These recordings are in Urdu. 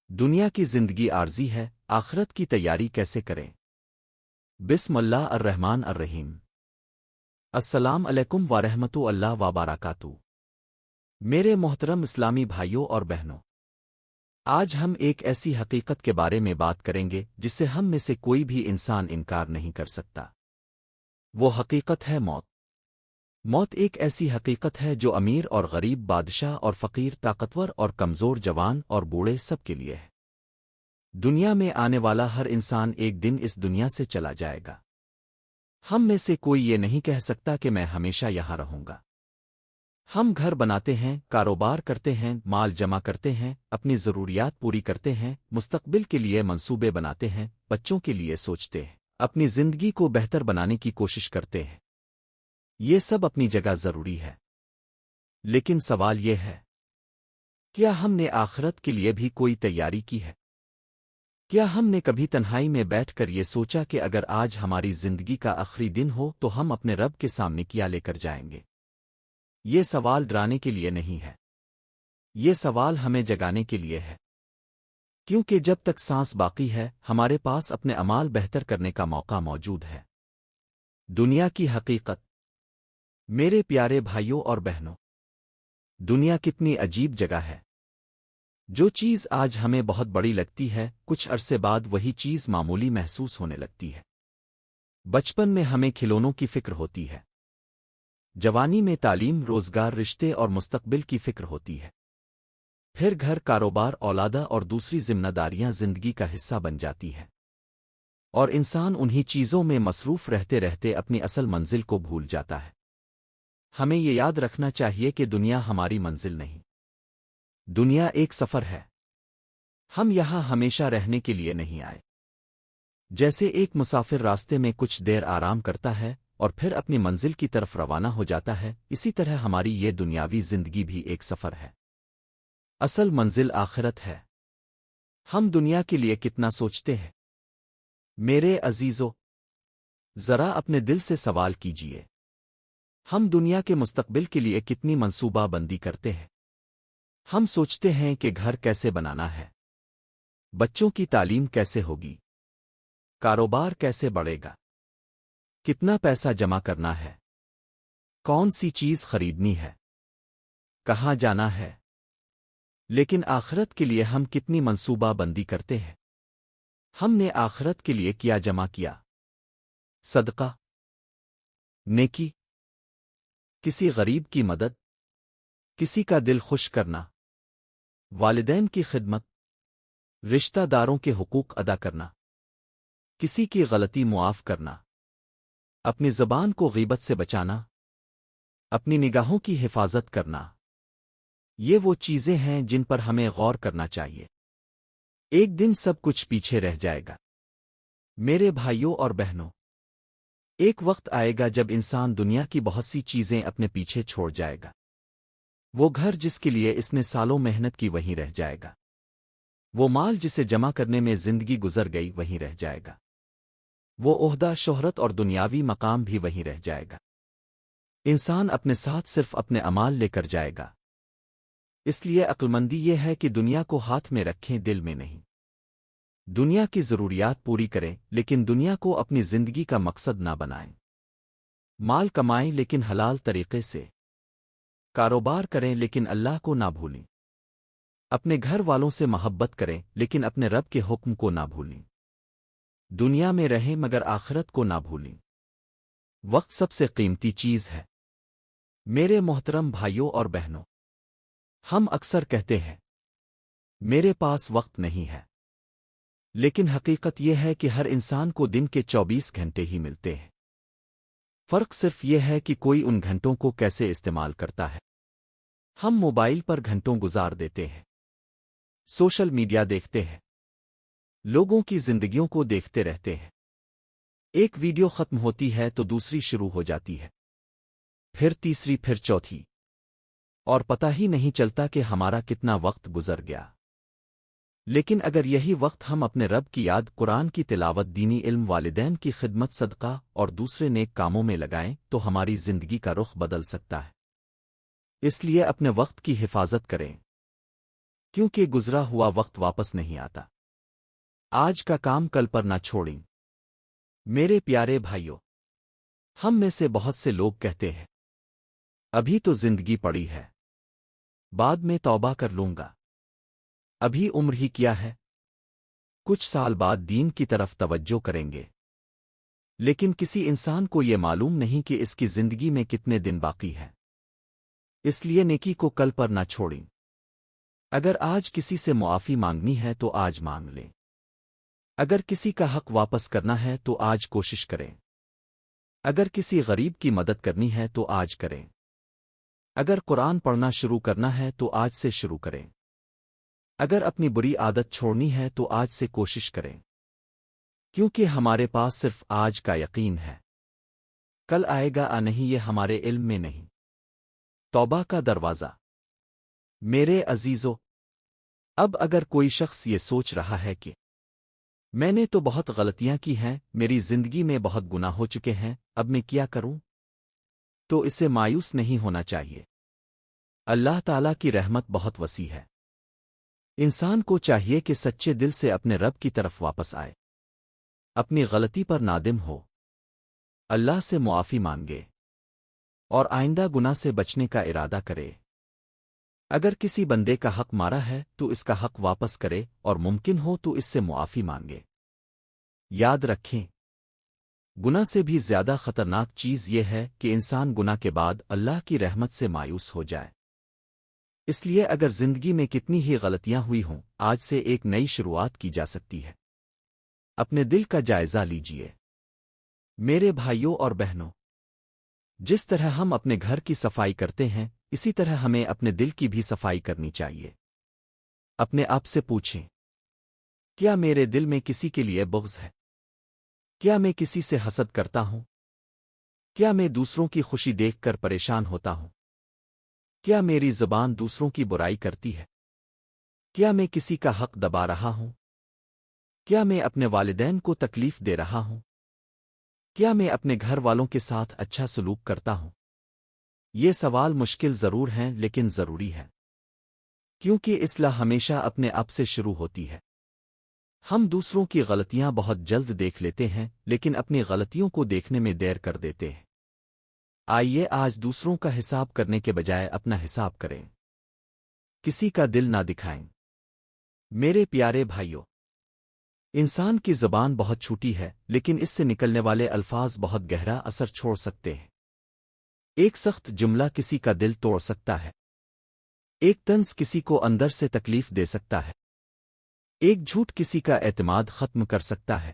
دنیا کی زندگی عارضی ہے، آخرت کی تیاری کیسے کریں؟ بسم اللہ الرحمن الرحیم۔ السلام علیکم ورحمۃ اللہ وبرکاتہ۔ میرے محترم اسلامی بھائیوں اور بہنوں، آج ہم ایک ایسی حقیقت کے بارے میں بات کریں گے جس سے ہم میں سے کوئی بھی انسان انکار نہیں کر سکتا۔ وہ حقیقت ہے موت۔ موت ایک ایسی حقیقت ہے جو امیر اور غریب، بادشاہ اور فقیر، طاقتور اور کمزور، جوان اور بوڑھے سب کے لیے ہے۔ دنیا میں آنے والا ہر انسان ایک دن اس دنیا سے چلا جائے گا۔ ہم میں سے کوئی یہ نہیں کہہ سکتا کہ میں ہمیشہ یہاں رہوں گا۔ ہم گھر بناتے ہیں، کاروبار کرتے ہیں، مال جمع کرتے ہیں، اپنی ضروریات پوری کرتے ہیں، مستقبل کے لیے منصوبے بناتے ہیں، بچوں کے لیے سوچتے ہیں، اپنی زندگی کو بہتر بنانے کی کوشش کرتے ہیں۔ یہ سب اپنی جگہ ضروری ہے، لیکن سوال یہ ہے، کیا ہم نے آخرت کے لیے بھی کوئی تیاری کی ہے؟ کیا ہم نے کبھی تنہائی میں بیٹھ کر یہ سوچا کہ اگر آج ہماری زندگی کا آخری دن ہو تو ہم اپنے رب کے سامنے کیا لے کر جائیں گے؟ یہ سوال ڈرانے کے لیے نہیں ہے، یہ سوال ہمیں جگانے کے لیے ہے، کیونکہ جب تک سانس باقی ہے ہمارے پاس اپنے اعمال بہتر کرنے کا موقع موجود ہے۔ دنیا کی حقیقت۔ میرے پیارے بھائیوں اور بہنوں، دنیا کتنی عجیب جگہ ہے۔ جو چیز آج ہمیں بہت بڑی لگتی ہے، کچھ عرصے بعد وہی چیز معمولی محسوس ہونے لگتی ہے۔ بچپن میں ہمیں کھلونوں کی فکر ہوتی ہے، جوانی میں تعلیم، روزگار، رشتے اور مستقبل کی فکر ہوتی ہے، پھر گھر، کاروبار، اولادہ اور دوسری ذمہ داریاں زندگی کا حصہ بن جاتی ہیں، اور انسان انہی چیزوں میں مصروف رہتے رہتے اپنی اصل منزل کو بھول جاتا ہے۔ ہمیں یہ یاد رکھنا چاہیے کہ دنیا ہماری منزل نہیں، دنیا ایک سفر ہے۔ ہم یہاں ہمیشہ رہنے کے لیے نہیں آئے۔ جیسے ایک مسافر راستے میں کچھ دیر آرام کرتا ہے اور پھر اپنی منزل کی طرف روانہ ہو جاتا ہے، اسی طرح ہماری یہ دنیاوی زندگی بھی ایک سفر ہے۔ اصل منزل آخرت ہے۔ ہم دنیا کے لیے کتنا سوچتے ہیں؟ میرے عزیزو، ذرا اپنے دل سے سوال کیجئے، ہم دنیا کے مستقبل کے لیے کتنی منصوبہ بندی کرتے ہیں؟ ہم سوچتے ہیں کہ گھر کیسے بنانا ہے، بچوں کی تعلیم کیسے ہوگی، کاروبار کیسے بڑھے گا، کتنا پیسہ جمع کرنا ہے، کون سی چیز خریدنی ہے، کہاں جانا ہے۔ لیکن آخرت کے لیے ہم کتنی منصوبہ بندی کرتے ہیں؟ ہم نے آخرت کے لیے کیا جمع کیا؟ صدقہ، نیکی، کسی غریب کی مدد، کسی کا دل خوش کرنا، والدین کی خدمت، رشتہ داروں کے حقوق ادا کرنا، کسی کی غلطی معاف کرنا، اپنی زبان کو غیبت سے بچانا، اپنی نگاہوں کی حفاظت کرنا۔ یہ وہ چیزیں ہیں جن پر ہمیں غور کرنا چاہیے۔ ایک دن سب کچھ پیچھے رہ جائے گا۔ میرے بھائیوں اور بہنوں، ایک وقت آئے گا جب انسان دنیا کی بہت سی چیزیں اپنے پیچھے چھوڑ جائے گا۔ وہ گھر جس کے لیے اس نے سالوں محنت کی وہیں رہ جائے گا، وہ مال جسے جمع کرنے میں زندگی گزر گئی وہیں رہ جائے گا، وہ عہدہ، شہرت اور دنیاوی مقام بھی وہیں رہ جائے گا۔ انسان اپنے ساتھ صرف اپنے اعمال لے کر جائے گا۔ اس لیے عقلمندی یہ ہے کہ دنیا کو ہاتھ میں رکھیں، دل میں نہیں۔ دنیا کی ضروریات پوری کریں، لیکن دنیا کو اپنی زندگی کا مقصد نہ بنائیں۔ مال کمائیں لیکن حلال طریقے سے۔ کاروبار کریں لیکن اللہ کو نہ بھولیں۔ اپنے گھر والوں سے محبت کریں لیکن اپنے رب کے حکم کو نہ بھولیں۔ دنیا میں رہیں مگر آخرت کو نہ بھولیں۔ وقت سب سے قیمتی چیز ہے۔ میرے محترم بھائیوں اور بہنوں، ہم اکثر کہتے ہیں میرے پاس وقت نہیں ہے، لیکن حقیقت یہ ہے کہ ہر انسان کو دن کے 24 گھنٹے ہی ملتے ہیں۔ فرق صرف یہ ہے کہ کوئی ان گھنٹوں کو کیسے استعمال کرتا ہے۔ ہم موبائل پر گھنٹوں گزار دیتے ہیں، سوشل میڈیا دیکھتے ہیں، لوگوں کی زندگیوں کو دیکھتے رہتے ہیں۔ ایک ویڈیو ختم ہوتی ہے تو دوسری شروع ہو جاتی ہے، پھر تیسری، پھر چوتھی، اور پتہ ہی نہیں چلتا کہ ہمارا کتنا وقت گزر گیا۔ لیکن اگر یہی وقت ہم اپنے رب کی یاد، قرآن کی تلاوت، دینی علم، والدین کی خدمت، صدقہ اور دوسرے نیک کاموں میں لگائیں تو ہماری زندگی کا رخ بدل سکتا ہے۔ اس لیے اپنے وقت کی حفاظت کریں۔ کیونکہ گزرا ہوا وقت واپس نہیں آتا۔ آج کا کام کل پر نہ چھوڑیں۔ میرے پیارے بھائیوں، ہم میں سے بہت سے لوگ کہتے ہیں ابھی تو زندگی پڑی ہے، بعد میں توبہ کر لوں گا، ابھی عمر ہی کیا ہے، کچھ سال بعد دین کی طرف توجہ کریں گے۔ لیکن کسی انسان کو یہ معلوم نہیں کہ اس کی زندگی میں کتنے دن باقی ہیں، اس لیے نیکی کو کل پر نہ چھوڑیں۔ اگر آج کسی سے معافی مانگنی ہے تو آج مانگ لیں، اگر کسی کا حق واپس کرنا ہے تو آج کوشش کریں، اگر کسی غریب کی مدد کرنی ہے تو آج کریں، اگر قرآن پڑھنا شروع کرنا ہے تو آج سے شروع کریں، اگر اپنی بری عادت چھوڑنی ہے تو آج سے کوشش کریں، کیونکہ ہمارے پاس صرف آج کا یقین ہے، کل آئے گا نہیں یہ ہمارے علم میں نہیں۔ توبہ کا دروازہ۔ میرے عزیزو، اب اگر کوئی شخص یہ سوچ رہا ہے کہ میں نے تو بہت غلطیاں کی ہیں، میری زندگی میں بہت گناہ ہو چکے ہیں، اب میں کیا کروں، تو اسے مایوس نہیں ہونا چاہیے۔ اللہ تعالیٰ کی رحمت بہت وسیع ہے۔ انسان کو چاہیے کہ سچے دل سے اپنے رب کی طرف واپس آئے، اپنی غلطی پر نادم ہو، اللہ سے معافی مانگے اور آئندہ گناہ سے بچنے کا ارادہ کرے۔ اگر کسی بندے کا حق مارا ہے تو اس کا حق واپس کرے اور ممکن ہو تو اس سے معافی مانگے۔ یاد رکھیں، گناہ سے بھی زیادہ خطرناک چیز یہ ہے کہ انسان گناہ کے بعد اللہ کی رحمت سے مایوس ہو جائے۔ اس لیے اگر زندگی میں کتنی ہی غلطیاں ہوئی ہوں، آج سے ایک نئی شروعات کی جا سکتی ہے۔ اپنے دل کا جائزہ لیجئے۔ میرے بھائیوں اور بہنوں، جس طرح ہم اپنے گھر کی صفائی کرتے ہیں، اسی طرح ہمیں اپنے دل کی بھی صفائی کرنی چاہیے۔ اپنے آپ سے پوچھیں، کیا میرے دل میں کسی کے لیے بغض ہے؟ کیا میں کسی سے حسد کرتا ہوں؟ کیا میں دوسروں کی خوشی دیکھ کر پریشان ہوتا ہوں؟ کیا میری زبان دوسروں کی برائی کرتی ہے؟ کیا میں کسی کا حق دبا رہا ہوں؟ کیا میں اپنے والدین کو تکلیف دے رہا ہوں؟ کیا میں اپنے گھر والوں کے ساتھ اچھا سلوک کرتا ہوں؟ یہ سوال مشکل ضرور ہیں لیکن ضروری ہے، کیونکہ اصلاح ہمیشہ اپنے آپ سے شروع ہوتی ہے۔ ہم دوسروں کی غلطیاں بہت جلد دیکھ لیتے ہیں لیکن اپنی غلطیوں کو دیکھنے میں دیر کر دیتے ہیں۔ آئیے آج دوسروں کا حساب کرنے کے بجائے اپنا حساب کریں، کسی کا دل نہ دکھائیں۔ میرے پیارے بھائیوں، انسان کی زبان بہت چھوٹی ہے لیکن اس سے نکلنے والے الفاظ بہت گہرا اثر چھوڑ سکتے ہیں۔ ایک سخت جملہ کسی کا دل توڑ سکتا ہے، ایک طنز کسی کو اندر سے تکلیف دے سکتا ہے، ایک جھوٹ کسی کا اعتماد ختم کر سکتا ہے۔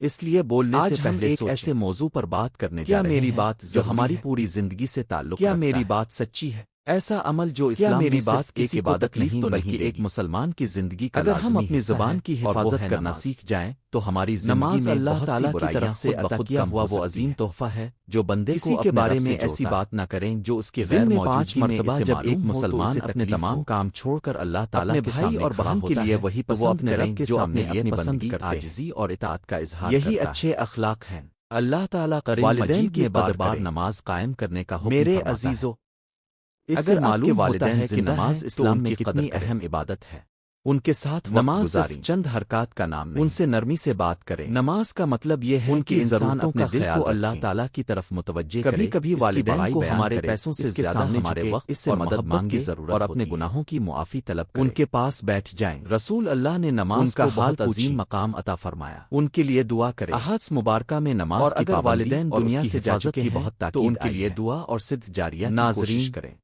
اس لیے بولنے سے پہلے ایک ایسے موضوع پر بات کرنے جا رہے ہیں میری بات جو ہماری پوری زندگی سے تعلق رکھتا ہے۔ کیا میری بات سچی ہے؟ ایسا عمل جو اسلام میں صرف ایک عبادت نہیں بلکہ ایک مسلمان کی زندگی کا لازمی حصہ ہے۔ اگر ہم اپنی زبان کی حفاظت کرنا سیکھ جائیں تو ہماری زندگی میں اللہ تعالیٰ کی طرف سے عطا کیا ہوا وہ عظیم تحفہ ہے جو بندے کو کے بارے میں ایسی بات نہ کریں جو اس کی غیر موجودگی میں مرتبہ جب ایک مسلمان اپنے تمام کام چھوڑ کر اللہ تعالیٰ کے بھائی اور بہن کے لیے وہی پسند کریں جو اپنے لیے پسند کرتے ہیں، عاجزی اور اطاعت کا اظہار کرتا ہے۔ یہی اچھے اخلاق ہیں۔ اللہ تعالیٰ والدین کی بار بار نماز قائم کرنے کا حکم میرے عزیزو، اگر معلوم ہوتا ہے کہ نماز اسلام میں کتنی اہم عبادت ہے، ان کے ساتھ نماز صرف چند حرکات کا نام نہیں، ان سے نرمی سے بات کریں۔ نماز کا مطلب یہ ہے کہ انسان اپنے دل کو اللہ تعالیٰ کی طرف متوجہ کرے۔ کبھی کبھی والدین کو ہمارے پیسوں سے زیادہ ہمارے وقت اس سے مدد مانگے اور اپنے گناہوں کی معافی طلب کرے، ان کے پاس بیٹھ جائیں۔ رسول اللہ نے نماز کا بہت عظیم مقام عطا فرمایا، ان کے لیے دعا کریں۔ احادیث مبارکہ میں نماز کی اگر والدین دنیا سے جا چکے ہیں بہت تو ان کے لیے دعا اور صدق جاریہ کی کوشش کریں۔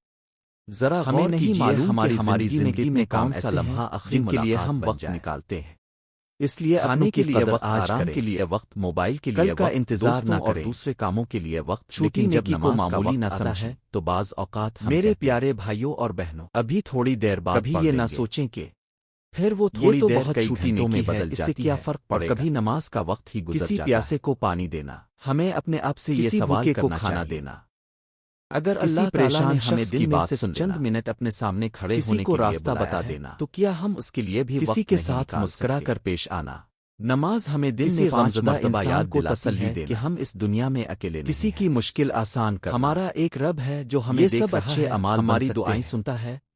ذرا ہمیں نہیں معلوم ہماری زندگی میں کون سا لمحہ جن کے لیے ہم وقت نکالتے ہیں، اس لیے آنے کے لیے وقت، آرام کے لیے وقت، موبائل کے لیے کا انتظار نہ کریں، دوسرے کاموں کے لیے وقت، لیکن جب نماز معمولی نہ سمجھیں تو بعض اوقات میرے پیارے بھائیوں اور بہنوں ابھی تھوڑی دیر بعد کبھی یہ نہ سوچیں کہ پھر وہ تھوڑی دیر بہت چھوٹی نیکی ہے، اس سے کیا فرق پڑے گا؟ کبھی نماز کا وقت ہی گزر جاتا ہے، کسی پیاسے کو پانی دینا، ہمیں اپنے آپ سے یہ سوال کرنا کھانا دینا۔ اگر اللہ پریشان ہمیں دل میں صرف چند منٹ اپنے سامنے کھڑے ہونے کو راستہ بتا دینا تو کیا ہم اس کے لیے بھی کسی کے ساتھ مسکرا کر پیش آنا؟ نماز ہمیں دل میں غمزدہ انسان کو تسلی دے کہ ہم اس دنیا میں اکیلے نہیں، کسی کی مشکل آسان کر۔ ہمارا ایک رب ہے جو ہمیں یہ سب اچھے اعمال ہماری دعائیں سنتا ہے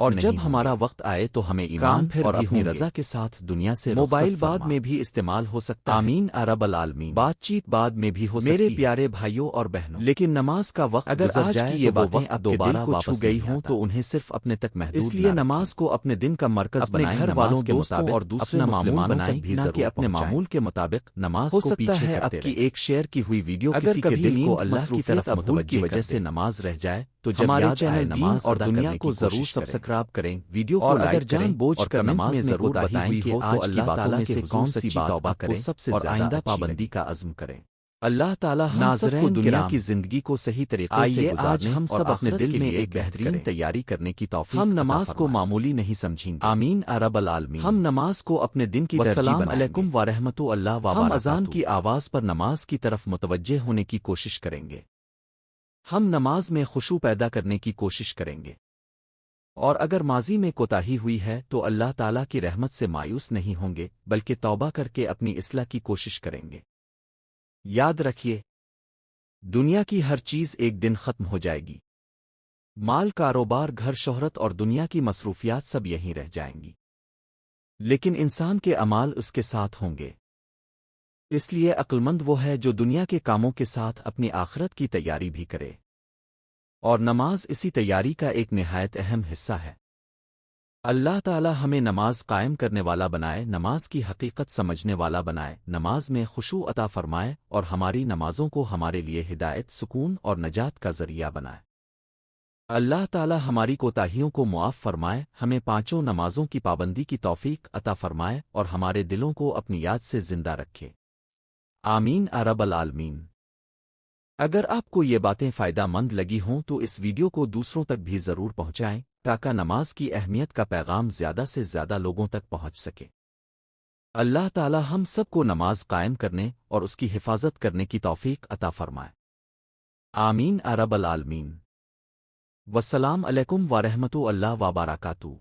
ختم اور نہیں جب ہوں ہمارا گے۔ وقت آئے تو ہمیں کام ایمان پھر اور بھی اپنی ہوں گے۔ رضا کے ساتھ دنیا سے موبائل رخصت بعد فرما۔ میں بھی استعمال ہو سکتا ہے۔ آمین رب العالمین۔ بات چیت بعد میں بھی ہو سکتی میرے ہے۔ پیارے بھائیوں اور بہنوں، لیکن نماز کا وقت اگر گزر آج جائے کی یہ تو وہ باتیں وقت آپ آپ کے کے دل دل کو کو چھو چھو گئی گئی ہوں ہوں تو انہیں صرف اپنے تک محدود اس لیے نہ نماز رکھیں۔ کو اپنے دن کا مرکز اپنے بنائیں، گھر نماز والوں کے دوستوں مطابق اور دوسرے اپنے مسلمانوں مسلمانوں تک تک بھی نہ ضرور کہ اپنے پہنچائیں۔ معمول کے مطابق نماز ہو کو سکتا پیچھے ہے اب کرتے کی رہیں۔ ایک شیئر کی ہوئی ویڈیو اگر کسی کے کبھی دل کو نیند اللہ کی مصروفیت طرف اب بھول متوجہ کی کر وجہ دے۔ سے نماز رہ جائے تو جب ہمارے یاد آئے چینل دین نماز اور ادا دنیا کرنے کو کی ضرور کوشش کریں۔ سبسکرائب کریں، ویڈیو اور کو اگر لائک کریں جان بوجھ اور کر کمنٹ نماز میں میں ضرور کوتاہی بتائیں ہوئی کہ ہو تو آج کی اللہ باتوں تعالیٰ میں سے سے حضور کون سی سچی بات توبہ آپ کو کریں سب سے اور زیادہ آئندہ اچھی پابندی لگی۔ کا عزم کریں۔ اللہ تعالی ہم سب کو ناظرین دنیا کرام، کی زندگی کو صحیح طریقے سے آئیے گزارنے آج ہم اور سب اپنے آخرت دل کے میں لیے ایک بہترین کریں۔ تیاری کرنے کی توفیق ہم عطا نماز کو فرمائے۔ معمولی نہیں سمجھیں گے۔ آمین رب العالمین۔ ہم نماز کو اپنے دن کی ترجیح والسلام بنائیں گے۔ علیکم ورحمۃ اللہ وبرکاتہ۔ ہم اذان کی آواز پر نماز کی طرف متوجہ ہونے کی کوشش کریں گے۔ ہم نماز میں خشوع پیدا کرنے کی کوشش کریں گے۔ اور اگر ماضی میں کوتاہی ہوئی ہے تو اللہ تعالیٰ کی رحمت سے مایوس نہیں ہوں گے بلکہ توبہ کر کے اپنی اصلاح کی کوشش کریں گے۔ یاد رکھیے، دنیا کی ہر چیز ایک دن ختم ہو جائے گی۔ مال، کاروبار، گھر، شہرت اور دنیا کی مصروفیات سب یہیں رہ جائیں گی، لیکن انسان کے اعمال اس کے ساتھ ہوں گے۔ اس لیے عقلمند وہ ہے جو دنیا کے کاموں کے ساتھ اپنی آخرت کی تیاری بھی کرے، اور نماز اسی تیاری کا ایک نہایت اہم حصہ ہے۔ اللہ تعالی ہمیں نماز قائم کرنے والا بنائے، نماز کی حقیقت سمجھنے والا بنائے، نماز میں خشوع عطا فرمائے اور ہماری نمازوں کو ہمارے لیے ہدایت، سکون اور نجات کا ذریعہ بنائے۔ اللہ تعالی ہماری کوتاہیوں کو معاف فرمائے، ہمیں پانچوں نمازوں کی پابندی کی توفیق عطا فرمائے اور ہمارے دلوں کو اپنی یاد سے زندہ رکھے۔ آمین رب العالمین۔ اگر آپ کو یہ باتیں فائدہ مند لگی ہوں تو اس ویڈیو کو دوسروں تک بھی ضرور پہنچائیں تاکہ نماز کی اہمیت کا پیغام زیادہ سے زیادہ لوگوں تک پہنچ سکے۔ اللہ تعالی ہم سب کو نماز قائم کرنے اور اس کی حفاظت کرنے کی توفیق عطا فرمائے۔ آمین رب العالمین۔ والسلام علیکم ورحمۃ اللہ وبرکاتہ۔